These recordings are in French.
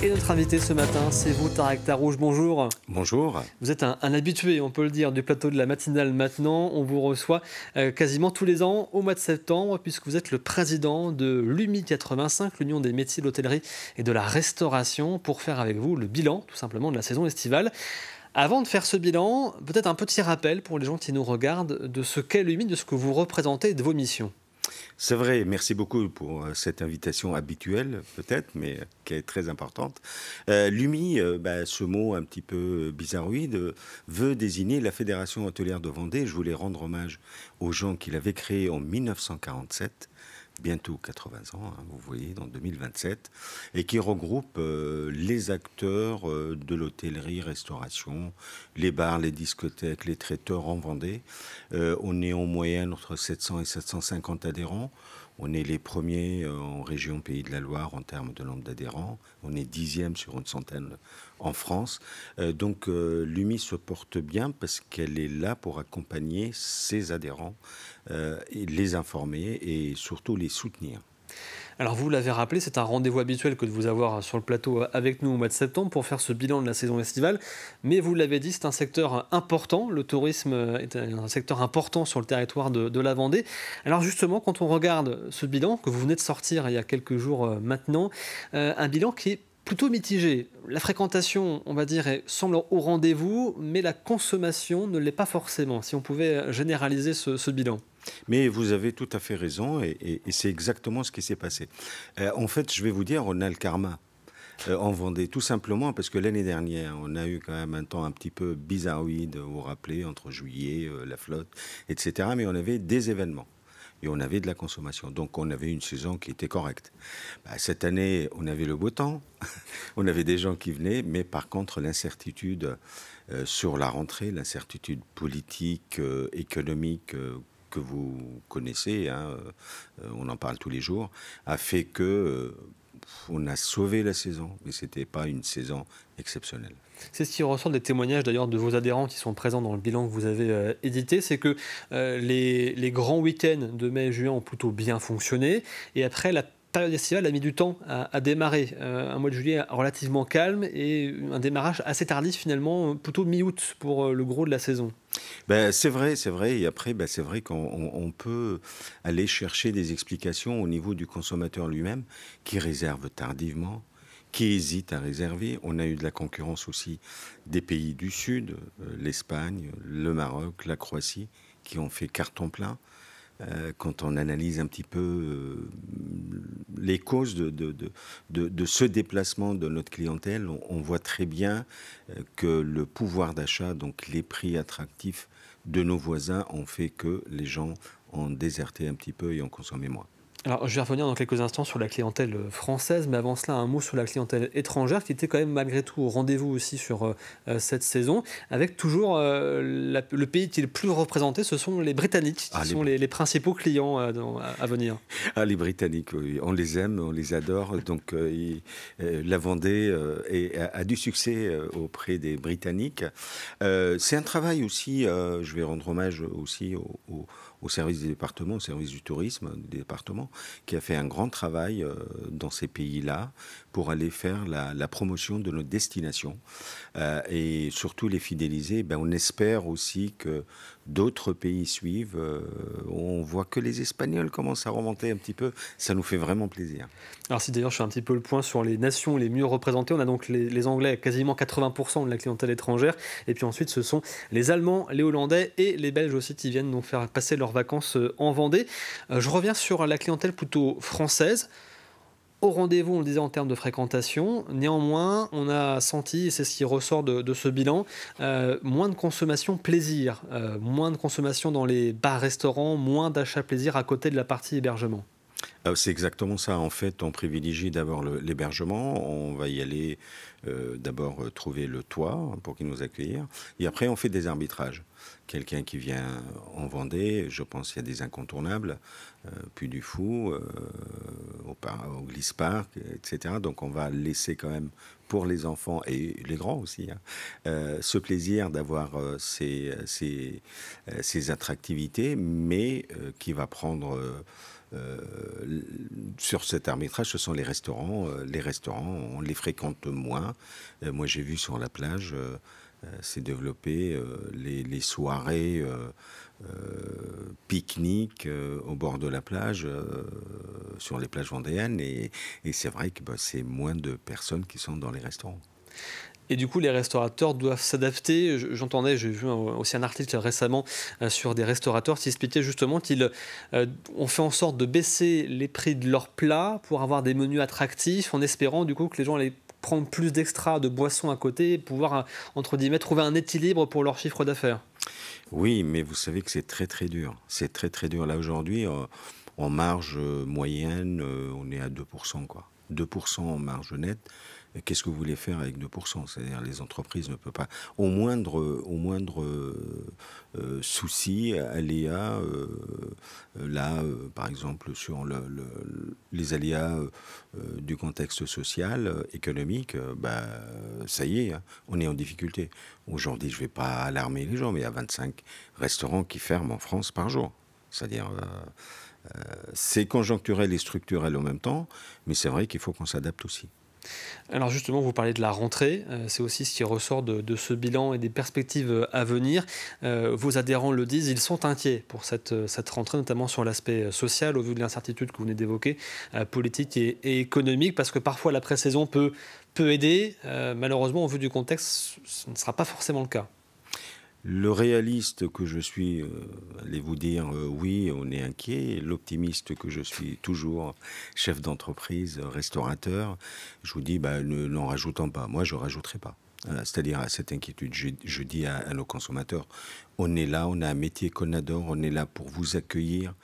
Et notre invité ce matin, c'est vous, Tarek Tarouche, bonjour. Bonjour. Vous êtes un habitué, on peut le dire, du plateau de la matinale maintenant. On vous reçoit quasiment tous les ans au mois de septembre, puisque vous êtes le président de l'UMI 85, l'Union des métiers de l'hôtellerie et de la restauration, pour faire avec vous le bilan, tout simplement, de la saison estivale. Avant de faire ce bilan, peut-être un petit rappel pour les gens qui nous regardent de ce qu'est l'UMI, de ce que vous représentez et de vos missions. C'est vrai, merci beaucoup pour cette invitation habituelle, peut-être, mais qui est très importante. L'UMI, ce mot un petit peu bizarroïde, veut désigner la Fédération hôtelière de Vendée. Je voulais rendre hommage aux gens qui l'avaient créée en 1947. Bientôt 80 ans, hein, vous voyez, dans 2027, et qui regroupe les acteurs de l'hôtellerie-restauration, les bars, les discothèques, les traiteurs en Vendée. On est en moyenne entre 700 et 750 adhérents. On est les premiers en région Pays de la Loire en termes de nombre d'adhérents. On est 10e sur une centaine en France. Donc l'UMI se porte bien parce qu'elle est là pour accompagner ses adhérents, et les informer et surtout les soutenir. Alors vous l'avez rappelé, c'est un rendez-vous habituel que de vous avoir sur le plateau avec nous au mois de septembre pour faire ce bilan de la saison estivale. Mais vous l'avez dit, c'est un secteur important. Le tourisme est un secteur important sur le territoire de la Vendée. Alors justement, quand on regarde ce bilan que vous venez de sortir il y a quelques jours maintenant, un bilan qui est plutôt mitigé. La fréquentation, on va dire, semble au rendez-vous, mais la consommation ne l'est pas forcément, si on pouvait généraliser ce bilan. Mais vous avez tout à fait raison et c'est exactement ce qui s'est passé. En fait, je vais vous dire, on a le karma en Vendée, tout simplement parce que l'année dernière, on a eu quand même un temps un petit peu bizarroïde, vous vous rappelez, entre juillet, la flotte, etc. Mais on avait des événements. Et on avait de la consommation. Donc on avait une saison qui était correcte. Cette année, on avait le beau temps, on avait des gens qui venaient, mais par contre l'incertitude sur la rentrée, l'incertitude politique, économique, que vous connaissez, hein, on en parle tous les jours, a fait que on a sauvé la saison, mais ce n'était pas une saison exceptionnelle. C'est ce qui ressort des témoignages d'ailleurs de vos adhérents qui sont présents dans le bilan que vous avez édité, c'est que les grands week-ends de mai et juin ont plutôt bien fonctionné, et après la période estivale a mis du temps à démarrer. Un mois de juillet relativement calme et un démarrage assez tardif finalement, plutôt mi-août pour le gros de la saison. C'est vrai, c'est vrai. Et après, c'est vrai qu'on peut aller chercher des explications au niveau du consommateur lui-même, qui réserve tardivement, qui hésite à réserver. On a eu de la concurrence aussi des pays du Sud, l'Espagne, le Maroc, la Croatie, qui ont fait carton plein. Quand on analyse un petit peu les causes de ce déplacement de notre clientèle, on voit très bien que le pouvoir d'achat, donc les prix attractifs de nos voisins, ont fait que les gens ont déserté un petit peu et ont consommé moins. Alors, je vais revenir dans quelques instants sur la clientèle française, mais avant cela, un mot sur la clientèle étrangère qui était quand même malgré tout au rendez-vous aussi sur cette saison, avec toujours le pays qui est le plus représenté, ce sont les Britanniques, qui sont les principaux clients à venir. Ah, les Britanniques, oui, on les aime, on les adore. Donc, la Vendée a du succès auprès des Britanniques. C'est un travail aussi, je vais rendre hommage aussi au service des départements, au service du tourisme des départements, qui a fait un grand travail dans ces pays-là pour aller faire la promotion de nos destinations et surtout les fidéliser. On espère aussi que d'autres pays suivent. On voit que les Espagnols commencent à remonter un petit peu. Ça nous fait vraiment plaisir. Alors si d'ailleurs je fais un petit peu le point sur les nations les mieux représentées, on a donc les Anglais, quasiment 80% de la clientèle étrangère, et puis ensuite ce sont les Allemands, les Hollandais et les Belges aussi qui viennent donc faire passer leurs vacances en Vendée. Je reviens sur la clientèle plutôt française. Au rendez-vous, on le disait en termes de fréquentation. Néanmoins, on a senti, et c'est ce qui ressort de ce bilan, moins de consommation plaisir, moins de consommation dans les bars-restaurants, moins d'achat plaisir à côté de la partie hébergement. C'est exactement ça. En fait, on privilégie d'abord l'hébergement. On va y aller d'abord trouver le toit pour qu'il nous accueille. Et après, on fait des arbitrages. Quelqu'un qui vient en Vendée, je pense qu'il y a des incontournables, Puy du Fou, au Glisse Park, etc. Donc on va laisser quand même pour les enfants et les grands aussi, hein, ce plaisir d'avoir ces attractivités, mais qui va prendre euh, sur cet arbitrage, ce sont les restaurants. Les restaurants, on les fréquente moins. Moi, j'ai vu sur la plage s'est développé les soirées pique-nique au bord de la plage, sur les plages vendéennes. Et c'est vrai que c'est moins de personnes qui sont dans les restaurants. Et du coup, les restaurateurs doivent s'adapter. J'entendais, j'ai vu aussi un article récemment sur des restaurateurs qui expliquaient justement qu'ils ont fait en sorte de baisser les prix de leurs plats pour avoir des menus attractifs, en espérant du coup que les gens allaient prendre plus d'extra de boissons à côté et pouvoir, entre guillemets, trouver un équilibre pour leur chiffre d'affaires. Oui, mais vous savez que c'est très très dur. C'est très très dur. Là aujourd'hui, en marge moyenne, on est à 2%, quoi. 2% en marge nette. Qu'est-ce que vous voulez faire avec 2%? C'est-à-dire les entreprises ne peuvent pas. Au moindre souci, aléa, là, par exemple, sur les aléas du contexte social, économique, ça y est, hein, on est en difficulté. Aujourd'hui, je ne vais pas alarmer les gens, mais il y a 25 restaurants qui ferment en France par jour. C'est-à-dire, c'est conjoncturel et structurel en même temps, mais c'est vrai qu'il faut qu'on s'adapte aussi. Alors justement, vous parlez de la rentrée, c'est aussi ce qui ressort de ce bilan et des perspectives à venir. Vos adhérents le disent, ils sont inquiets pour cette rentrée, notamment sur l'aspect social, au vu de l'incertitude que vous venez d'évoquer, politique et économique, parce que parfois la pré-saison peut aider. Malheureusement, au vu du contexte, ce ne sera pas forcément le cas. Le réaliste que je suis, allez vous dire oui, on est inquiet. L'optimiste que je suis, toujours chef d'entreprise, restaurateur, je vous dis, n'en rajoutons pas. Moi, je ne rajouterai pas. Voilà, c'est-à-dire à cette inquiétude, je dis à nos consommateurs, on est là, on a un métier qu'on adore, on est là pour vous accueillir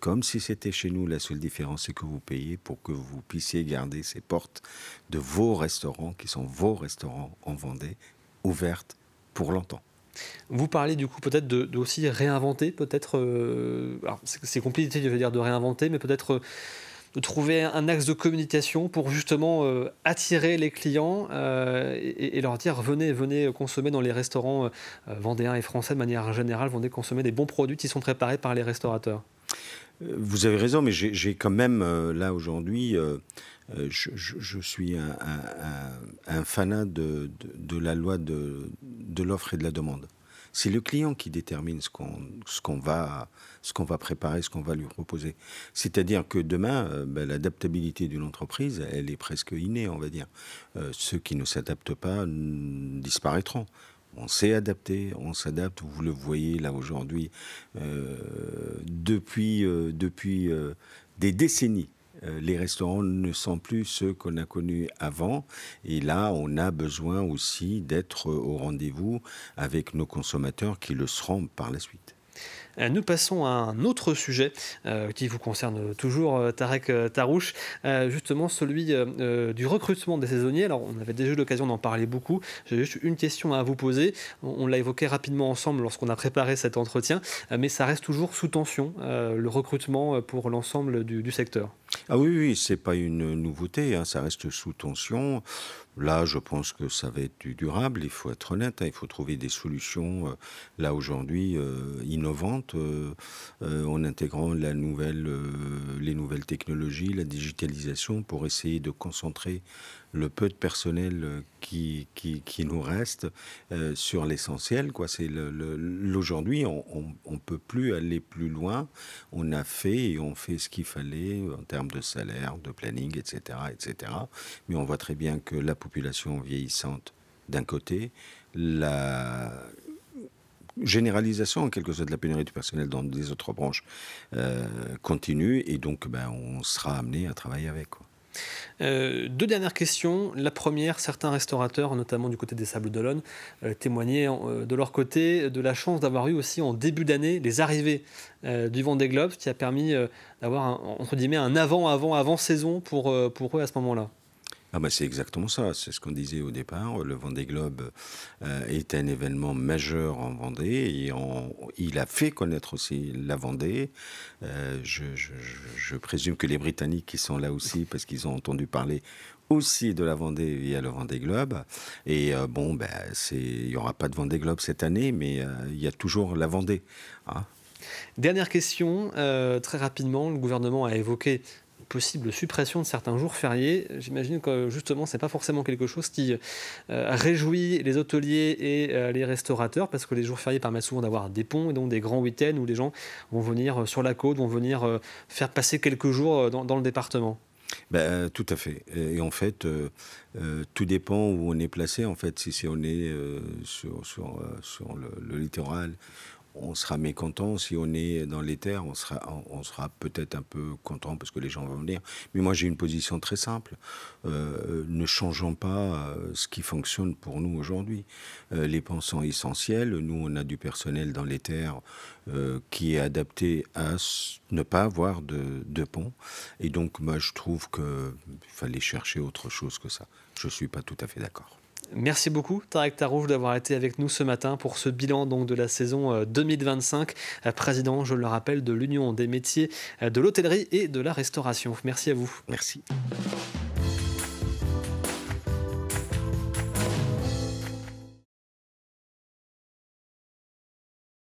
comme si c'était chez nous. La seule différence, c'est que vous payez pour que vous puissiez garder ces portes de vos restaurants, qui sont vos restaurants en Vendée, ouvertes pour longtemps. Vous parlez du coup peut-être de aussi réinventer, peut-être, alors c'est compliqué je veux dire de réinventer, mais peut-être de trouver un axe de communication pour justement attirer les clients et leur dire venez consommer dans les restaurants vendéens et français de manière générale, venez consommer des bons produits qui sont préparés par les restaurateurs. Vous avez raison, mais j'ai quand même, là aujourd'hui, je suis un fanat de la loi de l'offre et de la demande. C'est le client qui détermine ce qu'on va préparer, ce qu'on va lui proposer. C'est-à-dire que demain, l'adaptabilité d'une entreprise, elle est presque innée, on va dire. Ceux qui ne s'adaptent pas disparaîtront. On s'est adapté, on s'adapte. Vous le voyez là aujourd'hui, depuis des décennies. Les restaurants ne sont plus ceux qu'on a connus avant. Et là, on a besoin aussi d'être au rendez-vous avec nos consommateurs qui le seront par la suite. Nous passons à un autre sujet qui vous concerne toujours, Tarek Tarouche, justement celui du recrutement des saisonniers. Alors, on avait déjà eu l'occasion d'en parler beaucoup. J'ai juste une question à vous poser. On l'a évoqué rapidement ensemble lorsqu'on a préparé cet entretien, mais ça reste toujours sous tension, le recrutement pour l'ensemble du secteur. Ah oui, oui, c'est pas une nouveauté, hein, ça reste sous tension. Là, je pense que ça va être durable, il faut être honnête, hein, il faut trouver des solutions, là aujourd'hui, innovantes, en intégrant les nouvelles technologies, la digitalisation, pour essayer de concentrer le peu de personnel qui nous reste sur l'essentiel, quoi. Aujourd'hui, on ne peut plus aller plus loin. On a fait et on fait ce qu'il fallait en termes de salaire, de planning, etc., etc. Mais on voit très bien que la population vieillissante, d'un côté, la généralisation en quelque sorte de la pénurie du personnel dans les autres branches continue, et donc on sera amené à travailler avec, quoi. Deux dernières questions. La première, certains restaurateurs, notamment du côté des Sables d'Olonne, témoignaient de leur côté de la chance d'avoir eu aussi en début d'année les arrivées du Vendée Globe, qui a permis d'avoir entre guillemets un avant saison pour eux à ce moment-là. Ah c'est exactement ça, c'est ce qu'on disait au départ. Le Vendée Globe est un événement majeur en Vendée, et il a fait connaître aussi la Vendée. Je présume que les Britanniques qui sont là aussi, parce qu'ils ont entendu parler aussi de la Vendée via le Vendée Globe. Et il n'y aura pas de Vendée Globe cette année, mais il y a toujours la Vendée, hein. Dernière question, très rapidement, le gouvernement a évoqué possible suppression de certains jours fériés. J'imagine que justement, ce n'est pas forcément quelque chose qui réjouit les hôteliers et les restaurateurs, parce que les jours fériés permettent souvent d'avoir des ponts et donc des grands week-ends où les gens vont venir sur la côte, vont venir faire passer quelques jours dans le département. Ben, tout à fait. Et en fait, tout dépend où on est placé. En fait, si on est sur le littoral, on sera mécontent. Si on est dans les terres, on sera peut-être un peu content parce que les gens vont venir. Mais moi, j'ai une position très simple. Ne changeons pas ce qui fonctionne pour nous aujourd'hui. Les ponts sont essentiels. Nous, on a du personnel dans les terres qui est adapté à ne pas avoir de pont. Et donc, moi, je trouve qu'il fallait chercher autre chose que ça. Je ne suis pas tout à fait d'accord. Merci beaucoup, Tarek Tarouche, d'avoir été avec nous ce matin pour ce bilan donc, de la saison 2025. Président, je le rappelle, de l'Union des métiers de l'hôtellerie et de la restauration. Merci à vous. Merci.